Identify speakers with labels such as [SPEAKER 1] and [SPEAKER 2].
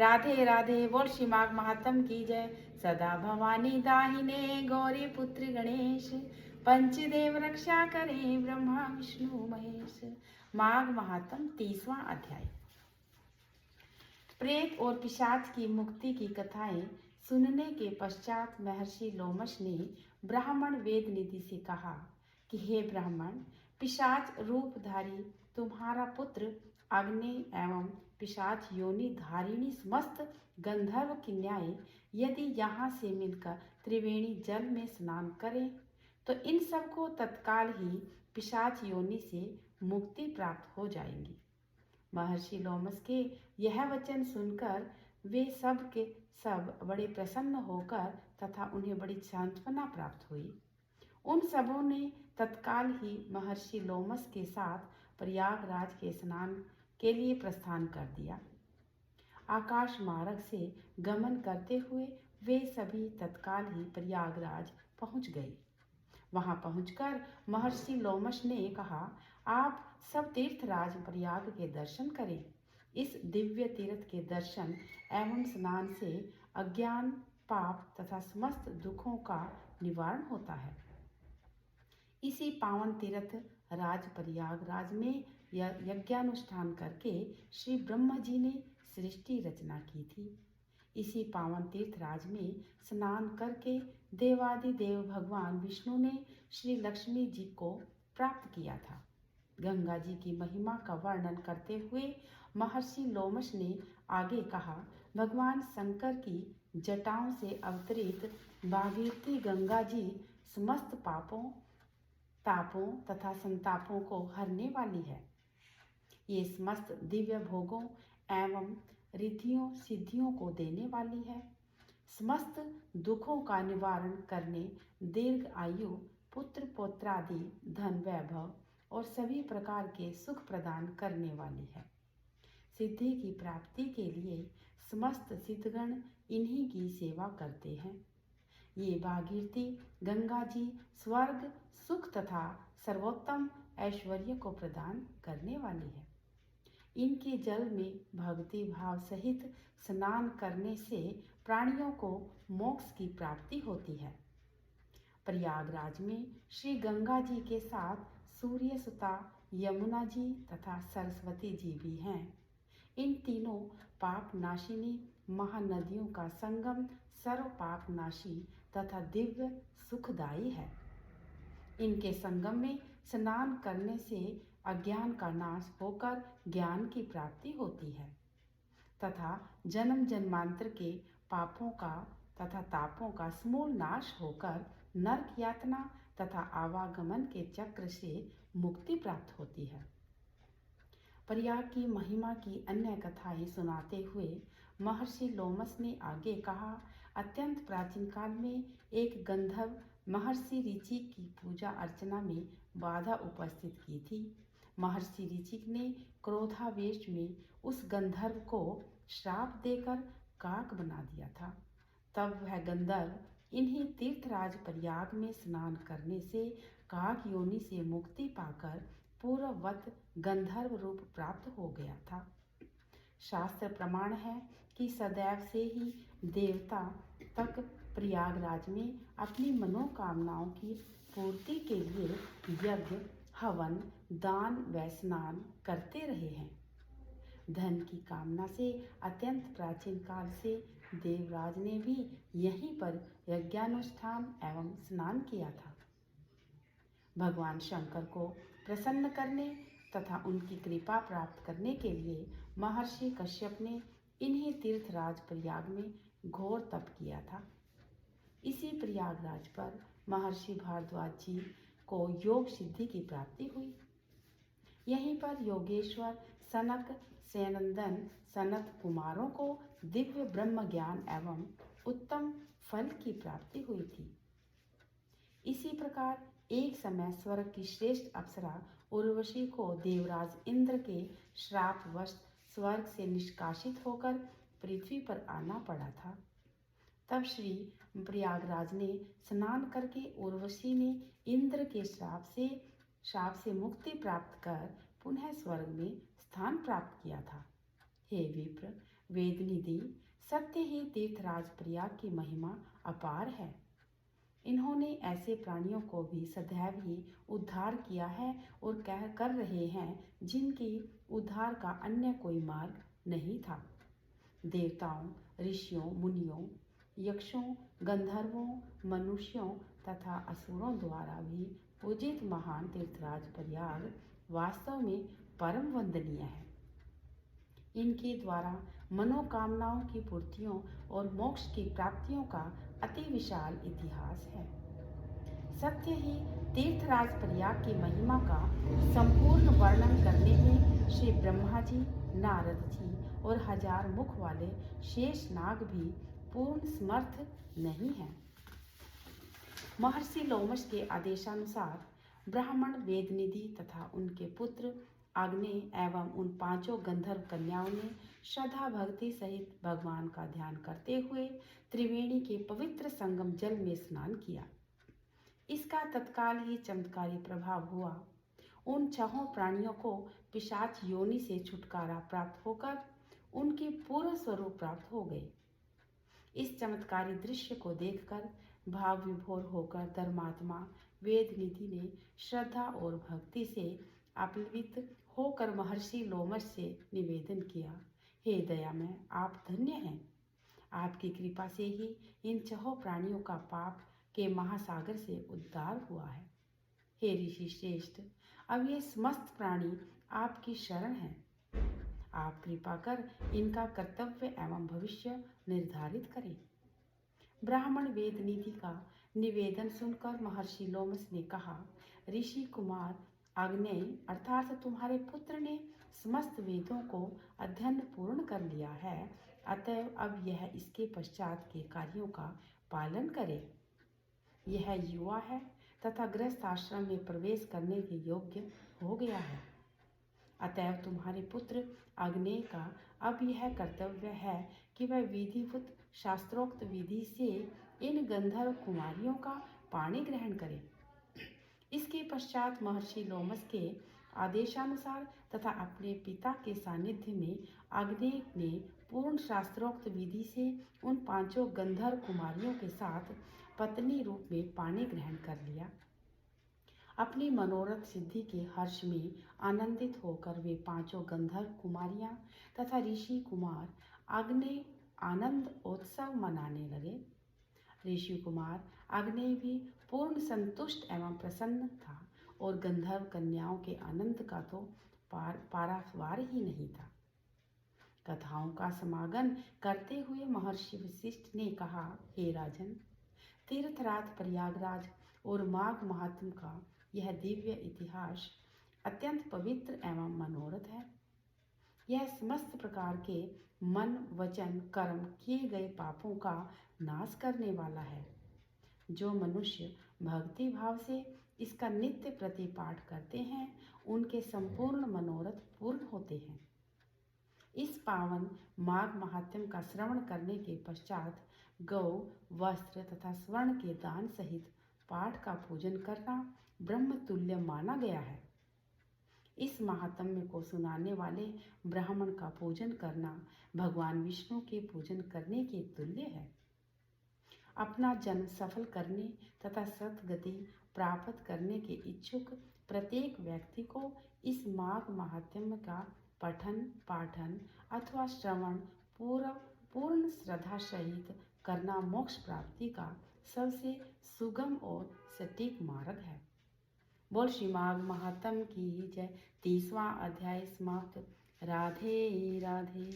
[SPEAKER 1] राधे राधे बोल श्री माघ महात्म की जय। सदा भवानी दाहिने गौरी पुत्र गणेश, पंचदेव रक्षा करें ब्रह्मा विष्णु महेश। माघ महात्म 30वां अध्याय। प्रेत और पिशाच की मुक्ति की कथाएं सुनने के पश्चात महर्षि लोमश ने ब्राह्मण वेदनिधि से कहा कि हे ब्राह्मण, पिशाच रूपधारी तुम्हारा पुत्र अग्नि एवं पिशाच योनि धारिणी समस्त गंधर्व कन्याएं यदि यहाँ से मिलकर त्रिवेणी जल में स्नान करें तो इन सबको तत्काल ही पिशाच योनि से मुक्ति प्राप्त हो जाएगी। महर्षि लोमस के यह वचन सुनकर वे सब के सब बड़े प्रसन्न होकर तथा उन्हें बड़ी सांत्वना प्राप्त हुई। उन सबों ने तत्काल ही महर्षि लोमस के साथ प्रयागराज के स्नान के लिए प्रस्थान कर दिया। आकाश मार्ग से गमन करते हुए वे सभी तत्काल ही प्रयागराज पहुंच गए। वहां पहुंचकर महर्षि लोमश ने कहा, आप सब तीर्थराज प्रयाग के दर्शन करें। इस दिव्य तीर्थ के दर्शन एवं स्नान से अज्ञान, पाप तथा समस्त दुखों का निवारण होता है। इसी पावन तीर्थ राज प्रयागराज में यज्ञानुष्ठान करके श्री ब्रह्मा जी ने सृष्टि रचना की थी। इसी पावन तीर्थराज में स्नान करके देवादिदेव भगवान विष्णु ने श्री लक्ष्मी जी को प्राप्त किया था। गंगा जी की महिमा का वर्णन करते हुए महर्षि लोमश ने आगे कहा, भगवान शंकर की जटाओं से अवतरित भागीरथी गंगा जी समस्त पापों, तापों तथा संतापों को हरने वाली है। ये समस्त दिव्य भोगों एवं रिद्धियों सिद्धियों को देने वाली है। समस्त दुखों का निवारण करने, दीर्घ आयु, पुत्र पौत्रादि, धन वैभव और सभी प्रकार के सुख प्रदान करने वाली है। सिद्धि की प्राप्ति के लिए समस्त सिद्धगण इन्हीं की सेवा करते हैं। ये भागीरथी गंगा जी स्वर्ग सुख तथा सर्वोत्तम ऐश्वर्य को प्रदान करने वाली है। इनके जल में भक्ति भाव सहित स्नान करने से प्राणियों को मोक्ष की प्राप्ति होती है। प्रयागराज में श्री गंगा जी के साथ सूर्य सुता, यमुना जी तथा सरस्वती जी भी हैं। इन तीनों पाप नाशिनी महानदियों का संगम सर्व पाप नाशी तथा दिव्य सुखदायी है। इनके संगम में स्नान करने से अज्ञान का नाश होकर ज्ञान की प्राप्ति होती है तथा जन्म जन्मांतर के पापों का तथा तापों का समूल नाश होकर नरक यातना तथा आवागमन के चक्र से मुक्ति प्राप्त होती है। प्रयाग की महिमा की अन्य कथाएं सुनाते हुए महर्षि लोमस ने आगे कहा, अत्यंत प्राचीन काल में एक गंधर्व महर्षि ऋचिक की पूजा अर्चना में बाधा उपस्थित की थी। महर्षि ऋचिक ने क्रोधावेश में उस गंधर्व को श्राप देकर काक बना दिया था। तब वह गंधर्व इन्हीं तीर्थराज प्रयाग में स्नान करने से काक योनि से मुक्ति पाकर पूर्ववत गंधर्व रूप प्राप्त हो गया था। शास्त्र प्रमाण है कि सदैव से ही देवता तक प्रयागराज में अपनी मनोकामनाओं की पूर्ति के लिए यज्ञ, हवन, दान व स्नान करते रहे हैं। धन की कामना से अत्यंत प्राचीन काल से देवराज ने भी यहीं पर यज्ञानुष्ठान एवं स्नान किया था। भगवान शंकर को प्रसन्न करने तथा उनकी कृपा प्राप्त करने के लिए महर्षि कश्यप ने इन्हीं तीर्थराज प्रयाग में घोर तप किया था। इसी प्रयागराज पर महर्षि भारद्वाज जी को योग सिद्धि की प्राप्ति हुई। यहीं पर योगेश्वर सनक सनंदन सनत कुमारों को दिव्य ब्रह्म ज्ञान एवं उत्तम फल की प्राप्ति हुई थी। इसी प्रकार एक समय स्वर्ग की श्रेष्ठ अप्सरा उर्वशी को देवराज इंद्र के श्रापवश स्वर्ग से निष्कासित होकर पृथ्वी पर आना पड़ा था। तब श्री प्रयागराज ने स्नान करके उर्वशी ने इंद्र के श्राप से मुक्ति प्राप्त कर पुनः स्वर्ग में स्थान प्राप्त किया था। हे विप्र, वेद निधि सत्य ही तीर्थराज प्रयाग की महिमा अपार है। इन्होंने ऐसे प्राणियों को भी सदैव ही उद्धार किया है और कह कर रहे हैं जिनकी उद्धार का अन्य कोई मार्ग नहीं था। देवताओं, ऋषियों, मुनियों, यक्षों, गंधर्वों, मनुष्यों तथा असुरों द्वारा भी पूजित महान तीर्थराज प्रयाग वास्तव में परम वंदनीय है। इनके द्वारा मनोकामनाओं की पूर्तियों और मोक्ष की प्राप्तियों का अति विशाल इतिहास है। सत्य ही तीर्थराज प्रयाग की महिमा का संपूर्ण वर्णन करने में श्री ब्रह्मा जी, नारद जी और हजार मुख वाले शेष नाग भी पूर्ण समर्थ नहीं हैं। महर्षि लोमश के आदेशानुसार ब्राह्मण वेदनिधि तथा उनके पुत्र आग्नेय एवं उन पांचों गंधर्व कन्याओं ने श्रद्धा भक्ति सहित भगवान का ध्यान करते हुए त्रिवेणी के पवित्र संगम जल में स्नान किया। इसका तत्काल ही चमत्कारी प्रभाव हुआ। उन छहों प्राणियों को पिशाच योनि से छुटकारा प्राप्त होकर उनके पूर्ण स्वरूप प्राप्त हो गए। इस चमत्कारी दृश्य को देखकर भाव विभोर होकर धर्मात्मा वेदनिधि ने श्रद्धा और भक्ति से आप्लवित होकर महर्षि लोमश से निवेदन किया, हे दयामय, आप धन्य हैं। आपकी कृपा से ही इन छहों प्राणियों का पाप के महासागर से उद्धार हुआ है। हे ऋषि श्रेष्ठ, अब ये समस्त प्राणी आपकी शरण हैं। आप कृपा कर इनका कर्तव्य एवं भविष्य निर्धारित करें। ब्राह्मण वेदनिधि का निवेदन सुनकर महर्षि लोमश ने कहा, ऋषि कुमार आग्नेय अर्थात तुम्हारे पुत्र ने समस्त वेदों को अध्ययन पूर्ण कर लिया है, अतएव अब यह इसके पश्चात के कार्यों का पालन करे। यह युवा है तथा गृहस्थ आश्रम में प्रवेश करने के योग्य हो गया है। अतएव तुम्हारे पुत्र आग्नेय का अब यह कर्तव्य है कि वह विधिवत शास्त्रोक्त विधि से इन गंधर्व कुमारियों का पाणी ग्रहण करे। इसके पश्चात महर्षि लोमश के आदेशानुसार तथा अपने पिता के सानिध्य में आग्नेय ने पूर्ण शास्त्रोक्त विधि से उन पांचों गंधर्व कुमारियों के साथ पत्नी रूप में पाणी ग्रहण कर लिया। अपनी मनोरथ सिद्धि के हर्ष में आनंदित होकर वे पांचों गंधर्व कुमारियां तथा ऋषि कुमार आग्नेय आनंद उत्सव मनाने लगे। ऋषि कुमार आग्नेय भी पूर्ण संतुष्ट एवं प्रसन्न था और गंधर्व कन्याओं के आनंद का तो पारावार ही नहीं था। कथाओं का समागम करते हुए महर्षि वशिष्ठ ने कहा, हे राजन, तीर्थराज प्रयागराज और माघ महात्म का यह दिव्य इतिहास अत्यंत पवित्र एवं मनोरथ है। यह समस्त प्रकार के मन, वचन, कर्म किए गए पापों का नाश करने वाला है। जो मनुष्य भक्ति भाव से इसका नित्य प्रतिपाठ करते हैं, उनके संपूर्ण मनोरथ पूर्ण होते हैं। इस पावन माघ महात्म्य का श्रवण करने के पश्चात गौ, वस्त्र तथा स्वर्ण के दान सहित पाठ का पूजन करना ब्रह्म तुल्य माना गया है। इस महात्म्य को सुनाने वाले ब्राह्मण का पूजन करना भगवान विष्णु के पूजन करने के तुल्य है। अपना जन्म सफल करने तथा सद्गति प्राप्त करने के इच्छुक प्रत्येक व्यक्ति को इस माघ महात्म्य का पठन, पाठन अथवा श्रवण पूर्ण श्रद्धा सहित करना मोक्ष प्राप्ति का सबसे सुगम और सटीक मार्ग है। बोल श्री माघ महात्म्य की जय। 30वां अध्याय समाप्त। राधे राधे।